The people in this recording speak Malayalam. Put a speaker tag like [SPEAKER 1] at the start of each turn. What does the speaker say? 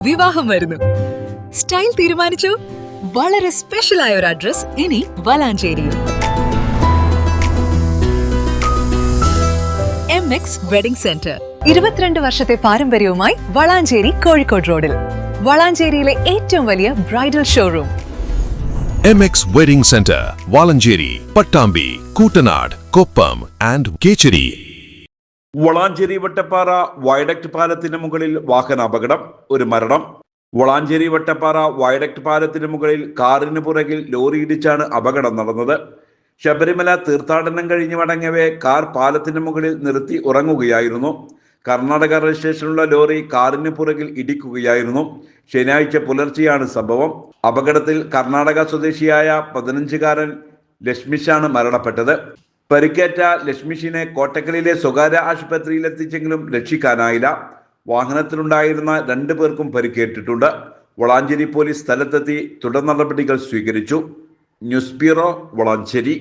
[SPEAKER 1] വിവാഹം വരുന്നു. സ്റ്റൈൽ തീരുമാനിച്ചു. വളരെ സ്പെഷ്യൽ ആയ ഒരു അഡ്രസ് ഇനി വളാഞ്ചേരിയിൽ. MX വെഡിംഗ് സെന്റർ 22 വർഷത്തെ പാരമ്പര്യവുമായി വളാഞ്ചേരി കോഴിക്കോട് റോഡിൽ. വളാഞ്ചേരിയിലെ ഏറ്റവും വലിയ bridal showroom.
[SPEAKER 2] MX wedding centre, Valanchery, Pattambi, Koottanad, Koppam and Kechery.
[SPEAKER 3] Valanchery Vattappara viaduct പാലത്തിന് മുകളിൽ വാഹനാപകടം, ഒരു മരണം. വളാഞ്ചേരി വട്ടപ്പാറ വയഡക്ട് പാലത്തിന് മുകളിൽ കാറിന് പുറകിൽ ലോറി ഇടിച്ചാണ് അപകടം നടന്നത്. ശബരിമല തീർത്ഥാടനം കഴിഞ്ഞ് മടങ്ങവേ കാർ പാലത്തിന് മുകളിൽ നിർത്തി ഉറങ്ങുകയായിരുന്നു. കർണാടക രജിസ്ട്രേഷനുള്ള ലോറി കാറിന് പുറകിൽ ഇടിക്കുകയായിരുന്നു. ശനിയാഴ്ച പുലർച്ചെയാണ് സംഭവം. അപകടത്തിൽ കർണാടക സ്വദേശിയായ 15-കാരൻ ലക്ഷ്മിഷാണ് മരണപ്പെട്ടത്. പരിക്കേറ്റ ലക്ഷ്മിഷിനെ കോട്ടക്കലിലെ സ്വകാര്യ ആശുപത്രിയിൽ എത്തിച്ചെങ്കിലും രക്ഷിക്കാനായില്ല. വാഹനത്തിലുണ്ടായിരുന്ന 2 പേർക്കും പരിക്കേറ്റിട്ടുണ്ട്. വളാഞ്ചേരി പോലീസ് സ്ഥലത്തെത്തി തുടർ നടപടികൾ സ്വീകരിച്ചു. News bureau, Valanchery.